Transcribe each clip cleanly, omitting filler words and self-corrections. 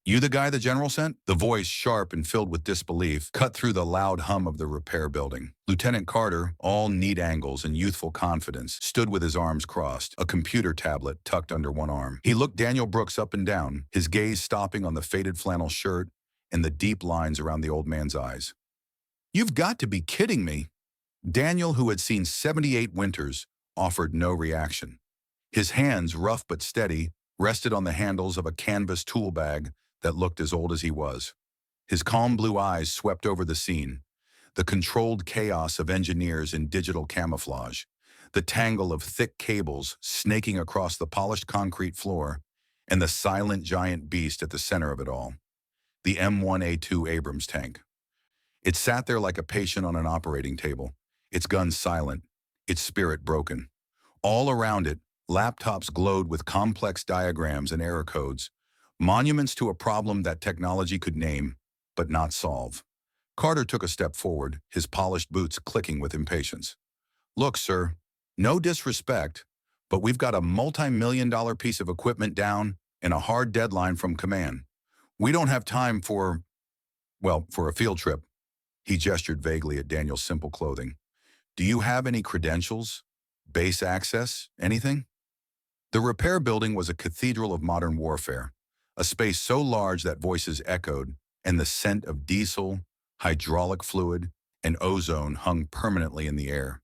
You the guy the general sent? The voice, sharp and filled with disbelief, cut through the loud hum of the repair building. Lieutenant Carter, all neat angles and youthful confidence, stood with his arms crossed, a computer tablet tucked under one arm. He looked Daniel Brooks up and down, his gaze stopping on the faded flannel shirt and the deep lines around the old man's eyes. You've got to be kidding me. Daniel, who had seen 78 winters, offered no reaction. His hands, rough but steady, rested on the handles of a canvas tool bag that looked as old as he was. His calm blue eyes swept over the scene, the controlled chaos of engineers in digital camouflage, the tangle of thick cables snaking across the polished concrete floor, and the silent giant beast at the center of it all, the M1A2 Abrams tank. It sat there like a patient on an operating table, its gun silent, its spirit broken. All around it, laptops glowed with complex diagrams and error codes, monuments to a problem that technology could name, but not solve. Carter took a step forward, his polished boots clicking with impatience. Look, sir, no disrespect, but we've got a multi-million-dollar piece of equipment down and a hard deadline from command. We don't have time for a field trip. He gestured vaguely at Daniel's simple clothing. Do you have any credentials? Base access? Anything? The repair building was a cathedral of modern warfare, a space so large that voices echoed and the scent of diesel, hydraulic fluid, and ozone hung permanently in the air.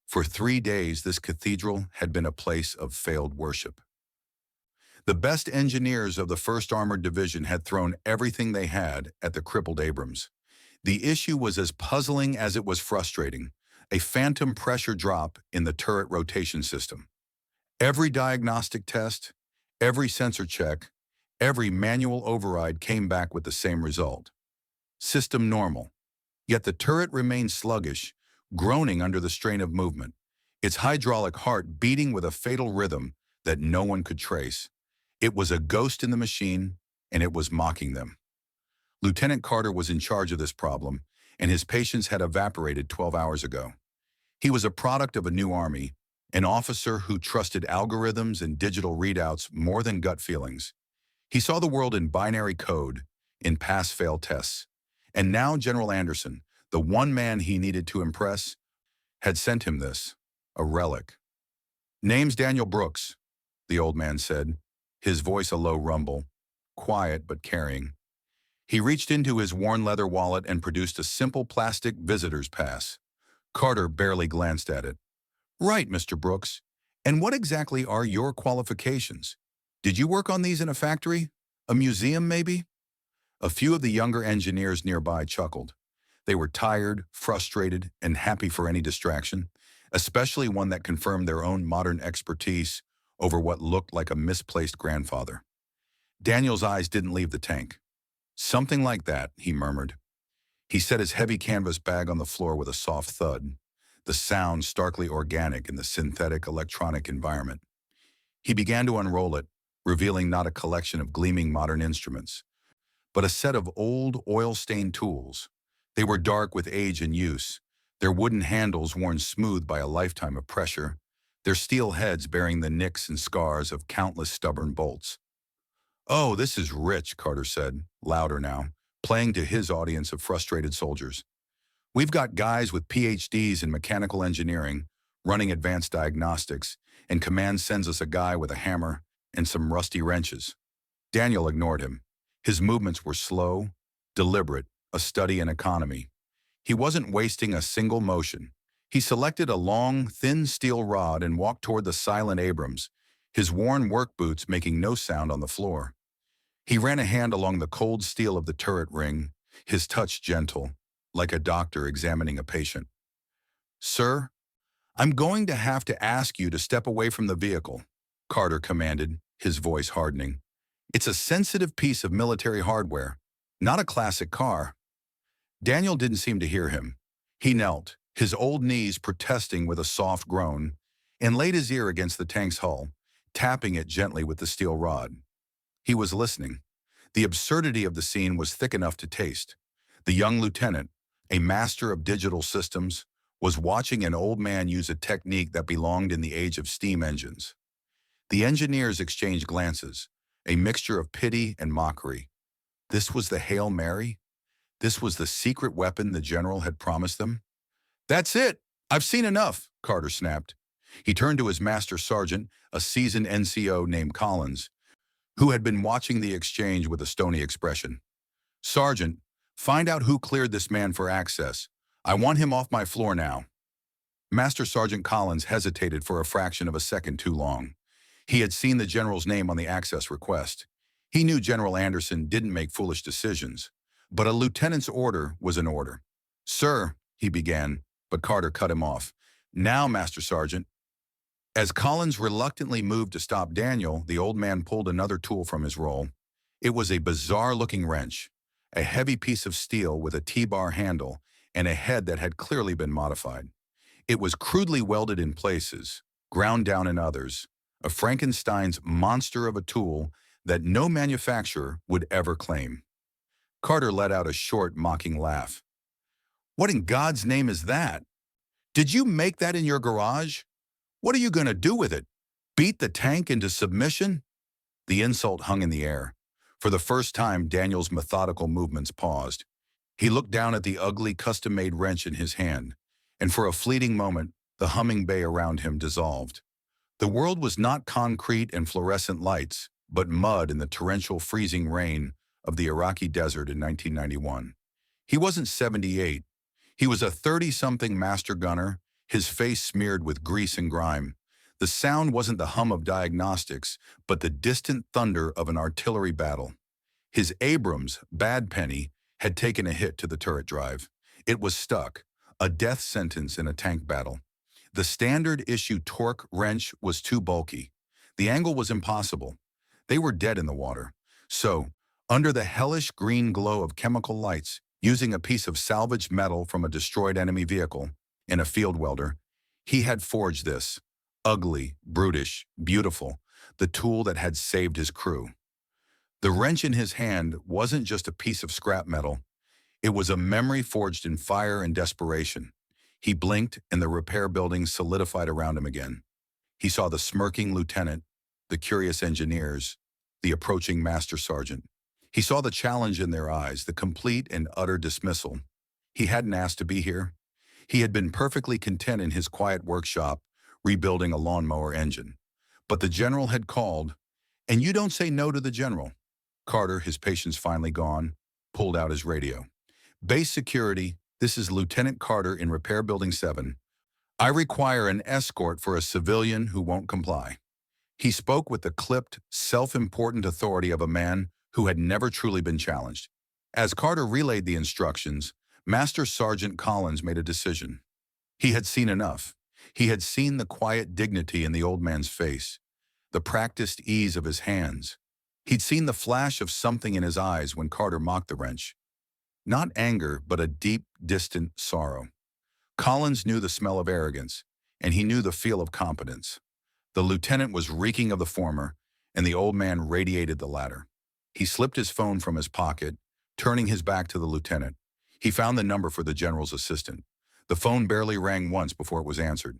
For 3 days, this cathedral had been a place of failed worship. The best engineers of the 1st Armored Division had thrown everything they had at the crippled Abrams. The issue was as puzzling as it was frustrating, a phantom pressure drop in the turret rotation system. Every diagnostic test, every sensor check, every manual override came back with the same result. System normal. Yet the turret remained sluggish, groaning under the strain of movement, its hydraulic heart beating with a fatal rhythm that no one could trace. It was a ghost in the machine, and it was mocking them. Lieutenant Carter was in charge of this problem, and his patience had evaporated 12 hours ago. He was a product of a new army, an officer who trusted algorithms and digital readouts more than gut feelings. He saw the world in binary code, in pass-fail tests. And now General Anderson, the one man he needed to impress, had sent him this, a relic. Name's Daniel Brooks, the old man said, his voice a low rumble, quiet but caring. He reached into his worn leather wallet and produced a simple plastic visitor's pass. Carter barely glanced at it. Right, Mr. Brooks. And what exactly are your qualifications? Did you work on these in a factory? A museum, maybe? A few of the younger engineers nearby chuckled. They were tired, frustrated, and happy for any distraction, especially one that confirmed their own modern expertise over what looked like a misplaced grandfather. Daniel's eyes didn't leave the tank. Something like that, he murmured. He set his heavy canvas bag on the floor with a soft thud, the sound starkly organic in the synthetic electronic environment. He began to unroll it, revealing not a collection of gleaming modern instruments, but a set of old, oil-stained tools. They were dark with age and use, their wooden handles worn smooth by a lifetime of pressure, their steel heads bearing the nicks and scars of countless stubborn bolts. Oh, this is rich, Carter said, louder now, playing to his audience of frustrated soldiers. We've got guys with PhDs in mechanical engineering, running advanced diagnostics, and command sends us a guy with a hammer and some rusty wrenches. Daniel ignored him. His movements were slow, deliberate, a study in economy. He wasn't wasting a single motion. He selected a long, thin steel rod and walked toward the silent Abrams, his worn work boots making no sound on the floor. He ran a hand along the cold steel of the turret ring, his touch gentle, like a doctor examining a patient. Sir, I'm going to have to ask you to step away from the vehicle, Carter commanded, his voice hardening. It's a sensitive piece of military hardware, not a classic car. Daniel didn't seem to hear him. He knelt, his old knees protesting with a soft groan, and laid his ear against the tank's hull, tapping it gently with the steel rod. He was listening. The absurdity of the scene was thick enough to taste. The young lieutenant, a master of digital systems, was watching an old man use a technique that belonged in the age of steam engines. The engineers exchanged glances, a mixture of pity and mockery. This was the Hail Mary? This was the secret weapon the general had promised them? That's it! I've seen enough, Carter snapped. He turned to his master sergeant, a seasoned NCO named Collins, who had been watching the exchange with a stony expression. Sergeant, find out who cleared this man for access. I want him off my floor now. Master Sergeant Collins hesitated for a fraction of a second too long. He had seen the general's name on the access request. He knew General Anderson didn't make foolish decisions, but a lieutenant's order was an order. Sir, he began, but Carter cut him off. Now, Master Sergeant. As Collins reluctantly moved to stop Daniel, the old man pulled another tool from his roll. It was a bizarre-looking wrench, a heavy piece of steel with a T-bar handle and a head that had clearly been modified. It was crudely welded in places, ground down in others, a Frankenstein's monster of a tool that no manufacturer would ever claim. Carter let out a short, mocking laugh. What in God's name is that? Did you make that in your garage? What are you going to do with it? Beat the tank into submission? The insult hung in the air. For the first time, Daniel's methodical movements paused. He looked down at the ugly, custom-made wrench in his hand, and for a fleeting moment, the humming bay around him dissolved. The world was not concrete and fluorescent lights, but mud in the torrential freezing rain of the Iraqi desert in 1991. He wasn't 78. He was a 30-something master gunner, his face smeared with grease and grime. The sound wasn't the hum of diagnostics, but the distant thunder of an artillery battle. His Abrams, Bad Penny, had taken a hit to the turret drive. It was stuck, a death sentence in a tank battle. The standard-issue torque wrench was too bulky. The angle was impossible. They were dead in the water. So, under the hellish green glow of chemical lights, using a piece of salvaged metal from a destroyed enemy vehicle and a field welder, he had forged this, ugly, brutish, beautiful, the tool that had saved his crew. The wrench in his hand wasn't just a piece of scrap metal. It was a memory forged in fire and desperation. He blinked, and the repair building solidified around him again. He saw the smirking lieutenant, the curious engineers, the approaching master sergeant. He saw the challenge in their eyes, the complete and utter dismissal. He hadn't asked to be here. He had been perfectly content in his quiet workshop, rebuilding a lawnmower engine. But the general had called, and you don't say no to the general. Carter, his patience finally gone, pulled out his radio. Base security, this is Lieutenant Carter in Repair Building 7. I require an escort for a civilian who won't comply. He spoke with the clipped, self-important authority of a man who had never truly been challenged. As Carter relayed the instructions, Master Sergeant Collins made a decision. He had seen enough. He had seen the quiet dignity in the old man's face, the practiced ease of his hands. He'd seen the flash of something in his eyes when Carter mocked the wrench. Not anger, but a deep, distant sorrow. Collins knew the smell of arrogance, and he knew the feel of competence. The lieutenant was reeking of the former, and the old man radiated the latter. He slipped his phone from his pocket, turning his back to the lieutenant. He found the number for the general's assistant. The phone barely rang once before it was answered.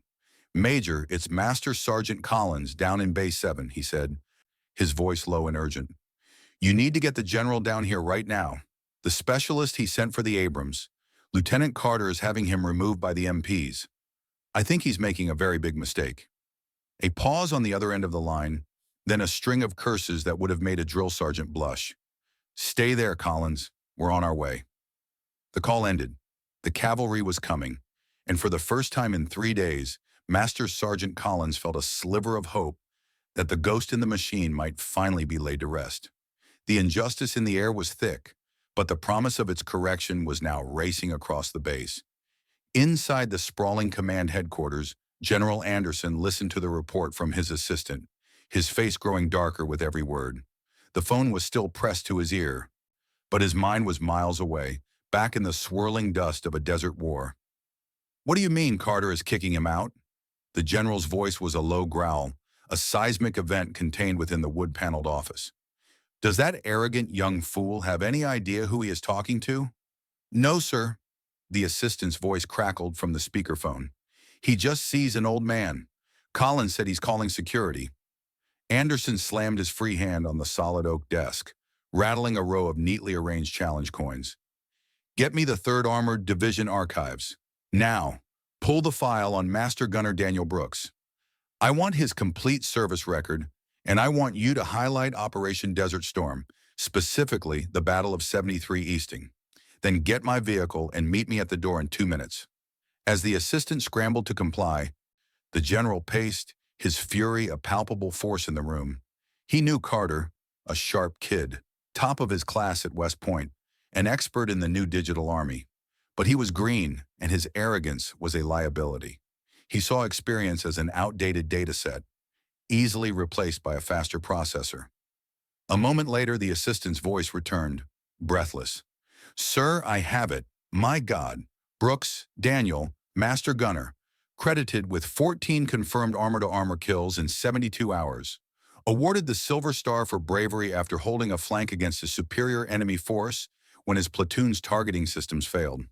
Major, it's Master Sergeant Collins down in Bay 7, he said, his voice low and urgent. You need to get the general down here right now. The specialist he sent for the Abrams. Lieutenant Carter is having him removed by the MPs. I think he's making a very big mistake. A pause on the other end of the line, then a string of curses that would have made a drill sergeant blush. Stay there, Collins. We're on our way. The call ended. The cavalry was coming, and for the first time in 3 days, Master Sergeant Collins felt a sliver of hope that the ghost in the machine might finally be laid to rest. The injustice in the air was thick, but the promise of its correction was now racing across the base. Inside the sprawling command headquarters, General Anderson listened to the report from his assistant, his face growing darker with every word. The phone was still pressed to his ear, but his mind was miles away, back in the swirling dust of a desert war. What do you mean Carter is kicking him out? The general's voice was a low growl, a seismic event contained within the wood-paneled office. Does that arrogant young fool have any idea who he is talking to? No, sir. The assistant's voice crackled from the speakerphone. He just sees an old man. Collins said he's calling security. Anderson slammed his free hand on the solid oak desk, rattling a row of neatly arranged challenge coins. Get me the 3rd Armored Division archives. Now, pull the file on Master Gunner Daniel Brooks. I want his complete service record, and I want you to highlight Operation Desert Storm, specifically the Battle of 73 Easting. Then get my vehicle and meet me at the door in 2 minutes. As the assistant scrambled to comply, the general paced, his fury a palpable force in the room. He knew Carter, a sharp kid, top of his class at West Point, an expert in the new digital army. But he was green, and his arrogance was a liability. He saw experience as an outdated data set, easily replaced by a faster processor. A moment later, the assistant's voice returned, breathless. "Sir, I have it. My God. Brooks, Daniel, Master Gunner, credited with 14 confirmed armor-to-armor kills in 72 hours. Awarded the Silver Star for bravery after holding a flank against a superior enemy force when his platoon's targeting systems failed.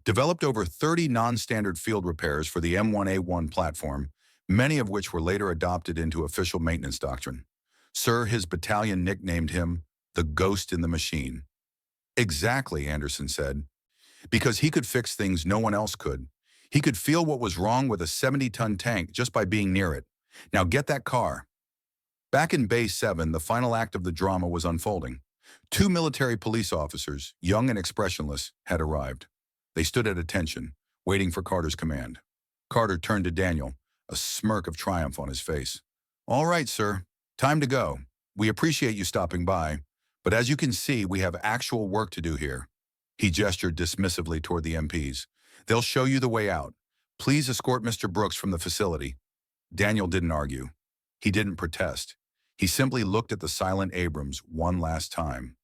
Developed over 30 non-standard field repairs for the M1A1 platform, many of which were later adopted into official maintenance doctrine. Sir, his battalion nicknamed him the Ghost in the Machine." "Exactly," Anderson said. "Because he could fix things no one else could. He could feel what was wrong with a 70-ton tank just by being near it. Now get that car." Back in Base 7, the final act of the drama was unfolding. 2 military police officers, young and expressionless, had arrived. They stood at attention, waiting for Carter's command. Carter turned to Daniel, a smirk of triumph on his face. "All right, sir. Time to go. We appreciate you stopping by, but as you can see, we have actual work to do here." He gestured dismissively toward the MPs. "They'll show you the way out. Please escort Mr. Brooks from the facility." Daniel didn't argue. He didn't protest. He simply looked at the silent Abrams one last time,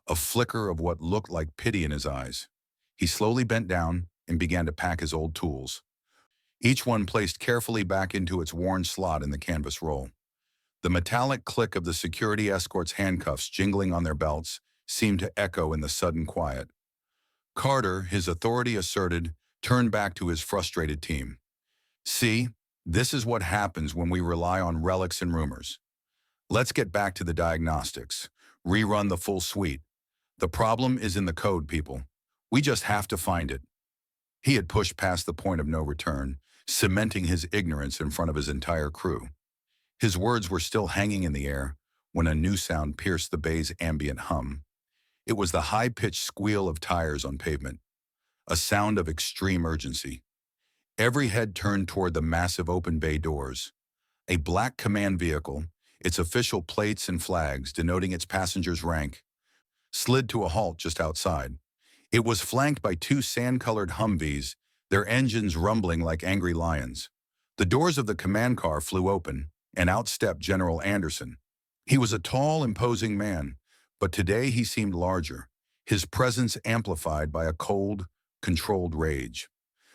a flicker of what looked like pity in his eyes. He slowly bent down and began to pack his old tools, each one placed carefully back into its worn slot in the canvas roll. The metallic click of the security escort's handcuffs jingling on their belts seemed to echo in the sudden quiet. Carter, his authority asserted, turned back to his frustrated team. "See, this is what happens when we rely on relics and rumors. Let's get back to the diagnostics. Rerun the full suite. The problem is in the code, people. We just have to find it." He had pushed past the point of no return, cementing his ignorance in front of his entire crew. His words were still hanging in the air when a new sound pierced the bay's ambient hum. It was the high-pitched squeal of tires on pavement, a sound of extreme urgency. Every head turned toward the massive open bay doors. A black command vehicle, its official plates and flags denoting its passenger's rank, slid to a halt just outside. It was flanked by 2 sand-colored Humvees, their engines rumbling like angry lions. The doors of the command car flew open, and out stepped General Anderson. He was a tall, imposing man, but today he seemed larger, his presence amplified by a cold, controlled rage.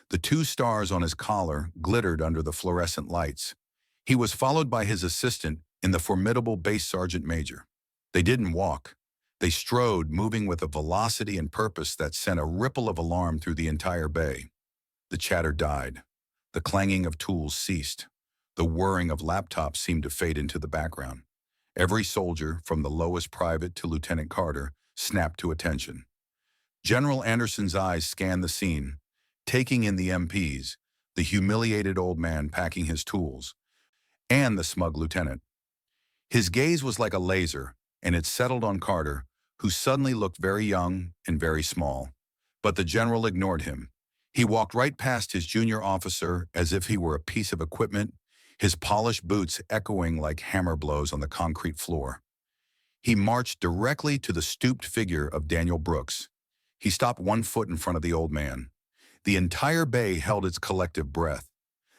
The 2 stars on his collar glittered under the fluorescent lights. He was followed by his assistant in the formidable Base Sergeant Major. They didn't walk. They strode, moving with a velocity and purpose that sent a ripple of alarm through the entire bay. The chatter died. The clanging of tools ceased. The whirring of laptops seemed to fade into the background. Every soldier, from the lowest private to Lieutenant Carter, snapped to attention. General Anderson's eyes scanned the scene, taking in the MPs, the humiliated old man packing his tools, and the smug lieutenant. His gaze was like a laser, and it settled on Carter, who suddenly looked very young and very small. But the general ignored him. He walked right past his junior officer as if he were a piece of equipment, his polished boots echoing like hammer blows on the concrete floor. He marched directly to the stooped figure of Daniel Brooks. He stopped 1 foot in front of the old man. The entire bay held its collective breath.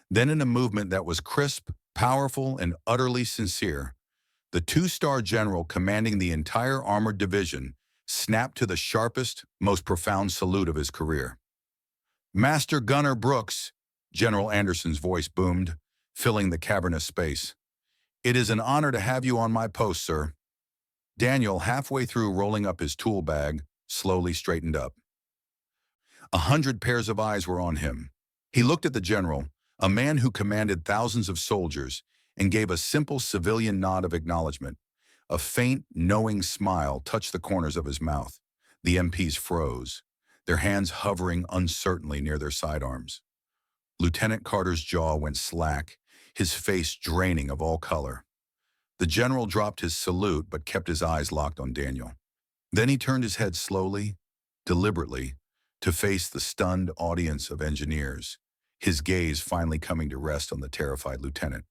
Then, in a movement that was crisp, powerful, and utterly sincere, the 2-star general commanding the entire armored division snapped to the sharpest, most profound salute of his career. "Master Gunner Brooks," General Anderson's voice boomed, filling the cavernous space. "It is an honor to have you on my post, sir." Daniel, halfway through rolling up his tool bag, slowly straightened up. 100 pairs of eyes were on him. He looked at the general, a man who commanded thousands of soldiers, and gave a simple civilian nod of acknowledgement. A faint, knowing smile touched the corners of his mouth. The MPs froze, their hands hovering uncertainly near their sidearms. Lieutenant Carter's jaw went slack, his face draining of all color. The general dropped his salute but kept his eyes locked on Daniel. Then he turned his head slowly, deliberately, to face the stunned audience of engineers, his gaze finally coming to rest on the terrified lieutenant.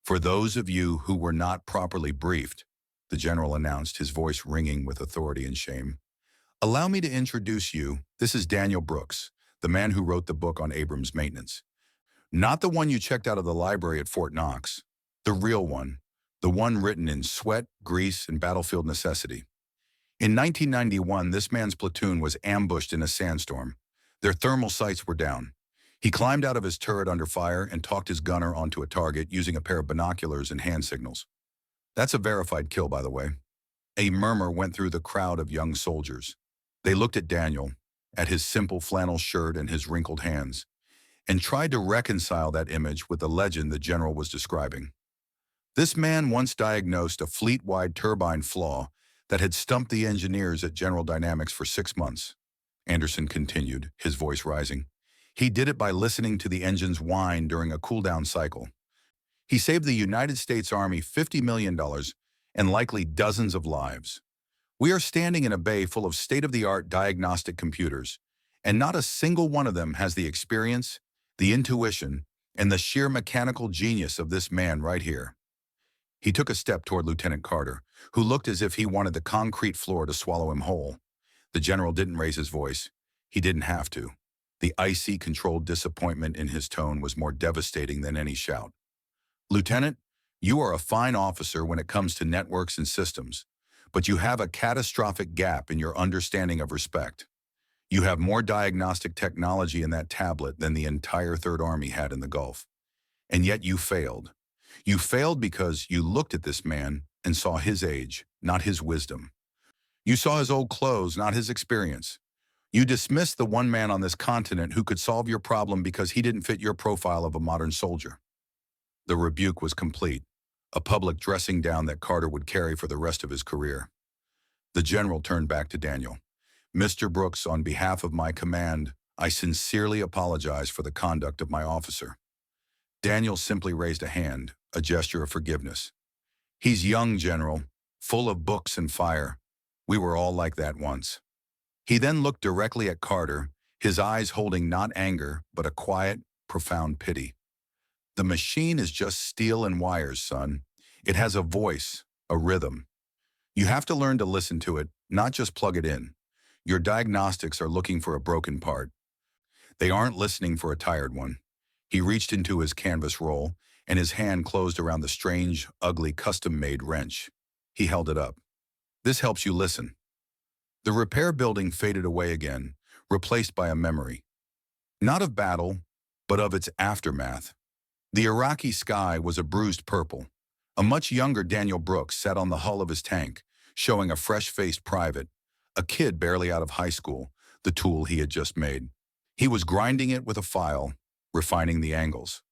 "For those of you who were not properly briefed," the general announced, his voice ringing with authority and shame, "allow me to introduce you. This is Daniel Brooks, the man who wrote the book on Abrams maintenance. Not the one you checked out of the library at Fort Knox. The real one. The one written in sweat, grease, and battlefield necessity. In 1991, this man's platoon was ambushed in a sandstorm. Their thermal sights were down. He climbed out of his turret under fire and talked his gunner onto a target using a pair of binoculars and hand signals. That's a verified kill, by the way." A murmur went through the crowd of young soldiers. They looked at Daniel, at his simple flannel shirt and his wrinkled hands, and tried to reconcile that image with the legend the general was describing. This man once diagnosed a fleet-wide turbine flaw that had stumped the engineers at General Dynamics for 6 months. Anderson continued, his voice rising. He did it by listening to the engines whine during a cool-down cycle. He saved the United States Army $50 million and likely dozens of lives. We are standing in a bay full of state-of-the-art diagnostic computers, and not a single one of them has the experience, the intuition, and the sheer mechanical genius of this man right here. He took a step toward Lieutenant Carter, who looked as if he wanted the concrete floor to swallow him whole. The general didn't raise his voice. He didn't have to. The icy, controlled disappointment in his tone was more devastating than any shout. "Lieutenant, you are a fine officer when it comes to networks and systems, but you have a catastrophic gap in your understanding of respect. You have more diagnostic technology in that tablet than the entire Third Army had in the Gulf. And yet you failed. You failed because you looked at this man and saw his age, not his wisdom. You saw his old clothes, not his experience. You dismissed the one man on this continent who could solve your problem because he didn't fit your profile of a modern soldier." The rebuke was complete, a public dressing down that Carter would carry for the rest of his career. The general turned back to Daniel. "Mr. Brooks, on behalf of my command, I sincerely apologize for the conduct of my officer." Daniel simply raised a hand, a gesture of forgiveness. "He's young, General, full of books and fire. We were all like that once." He then looked directly at Carter, his eyes holding not anger, but a quiet, profound pity. "The machine is just steel and wires, son. It has a voice, a rhythm. You have to learn to listen to it, not just plug it in. Your diagnostics are looking for a broken part. They aren't listening for a tired one." He reached into his canvas roll, and his hand closed around the strange, ugly, custom-made wrench. He held it up. "This helps you listen." The repair building faded away again, replaced by a memory. Not of battle, but of its aftermath. The Iraqi sky was a bruised purple. A much younger Daniel Brooks sat on the hull of his tank, showing a fresh-faced private, a kid barely out of high school, the tool he had just made. He was grinding it with a file, refining the angles.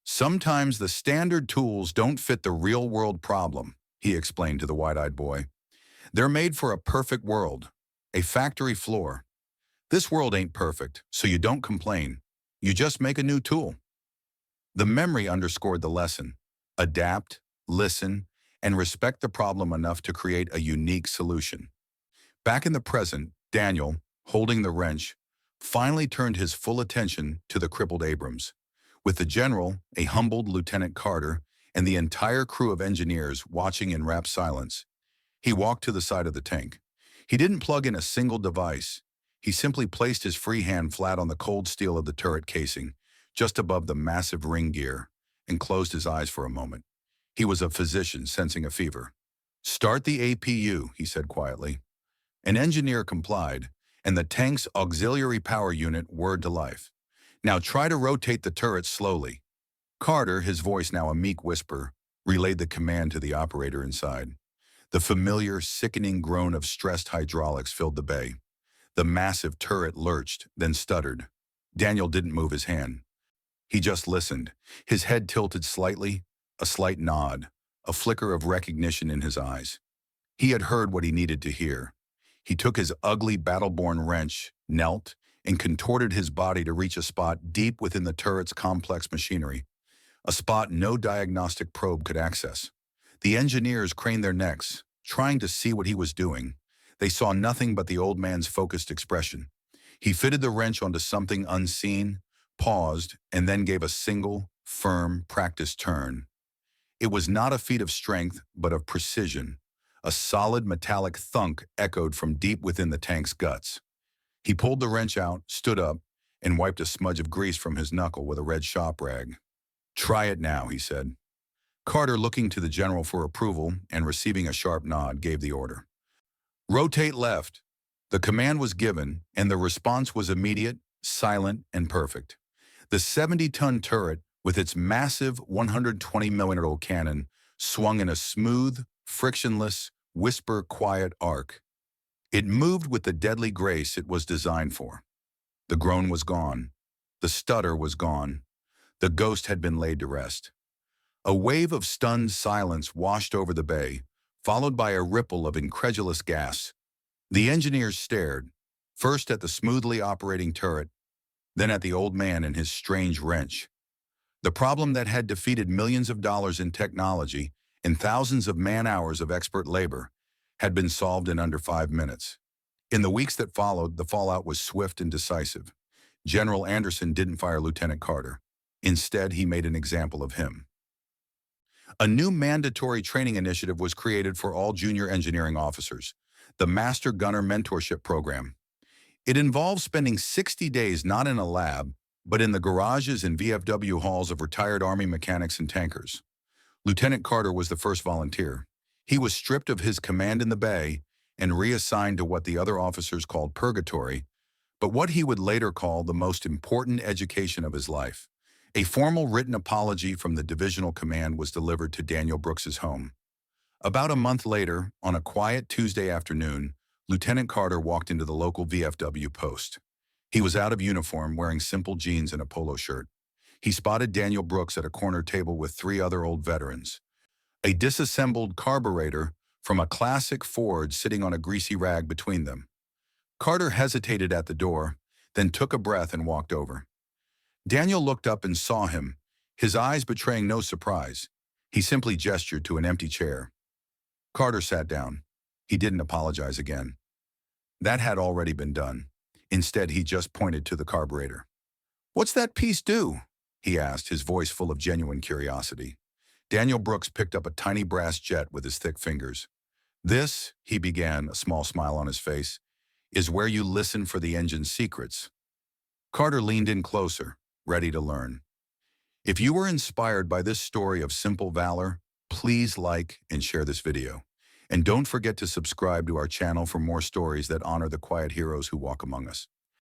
"Sometimes the standard tools don't fit the real-world problem," he explained to the wide-eyed boy. "They're made for a perfect world, a factory floor. This world ain't perfect, so you don't complain. You just make a new tool." The memory underscored the lesson. Adapt, listen, and respect the problem enough to create a unique solution. Back in the present, Daniel, holding the wrench, finally turned his full attention to the crippled Abrams. With the general, a humbled Lieutenant Carter, and the entire crew of engineers watching in rapt silence, he walked to the side of the tank. He didn't plug in a single device. He simply placed his free hand flat on the cold steel of the turret casing, just above the massive ring gear, and closed his eyes for a moment. He was a physician sensing a fever. "Start the APU," he said quietly. An engineer complied, and the tank's auxiliary power unit whirred to life. "Now try to rotate the turret slowly." Carter, his voice now a meek whisper, relayed the command to the operator inside. The familiar, sickening groan of stressed hydraulics filled the bay. The massive turret lurched, then stuttered. Daniel didn't move his hand. He just listened, his head tilted slightly, a slight nod, a flicker of recognition in his eyes. He had heard what he needed to hear. He took his ugly, battle-born wrench, knelt, and contorted his body to reach a spot deep within the turret's complex machinery, a spot no diagnostic probe could access. The engineers craned their necks, trying to see what he was doing. They saw nothing but the old man's focused expression. He fitted the wrench onto something unseen, paused, and then gave a single, firm, practiced turn. It was not a feat of strength, but of precision. A solid metallic thunk echoed from deep within the tank's guts. He pulled the wrench out, stood up, and wiped a smudge of grease from his knuckle with a red shop rag. "Try it now," he said. Carter, looking to the general for approval and receiving a sharp nod, gave the order. "Rotate left." The command was given, and the response was immediate, silent, and perfect. The 70-ton turret, with its massive 120mm cannon, swung in a smooth, frictionless, whisper-quiet arc. It moved with the deadly grace it was designed for. The groan was gone. The stutter was gone. The ghost had been laid to rest. A wave of stunned silence washed over the bay, followed by a ripple of incredulous gasps. The engineers stared, first at the smoothly operating turret, then at the old man and his strange wrench. The problem that had defeated millions of dollars in technology and thousands of man-hours of expert labor had been solved in under 5 minutes. In the weeks that followed, the fallout was swift and decisive. General Anderson didn't fire Lieutenant Carter. Instead, he made an example of him. A new mandatory training initiative was created for all junior engineering officers, the Master Gunner Mentorship Program. It involves spending 60 days not in a lab, but in the garages and VFW halls of retired Army mechanics and tankers. Lieutenant Carter was the first volunteer. He was stripped of his command in the bay and reassigned to what the other officers called purgatory, but what he would later call the most important education of his life. A formal written apology from the divisional command was delivered to Daniel Brooks's home. About a month later, on a quiet Tuesday afternoon, Lieutenant Carter walked into the local VFW post. He was out of uniform, wearing simple jeans and a polo shirt. He spotted Daniel Brooks at a corner table with 3 other old veterans. A disassembled carburetor from a classic Ford sitting on a greasy rag between them. Carter hesitated at the door, then took a breath and walked over. Daniel looked up and saw him, his eyes betraying no surprise. He simply gestured to an empty chair. Carter sat down. He didn't apologize again. That had already been done. Instead, he just pointed to the carburetor. "What's that piece do?" he asked, his voice full of genuine curiosity. Daniel Brooks picked up a tiny brass jet with his thick fingers. "This," he began, a small smile on his face, "is where you listen for the engine's secrets." Carter leaned in closer, ready to learn. If you were inspired by this story of simple valor, please like and share this video. And don't forget to subscribe to our channel for more stories that honor the quiet heroes who walk among us.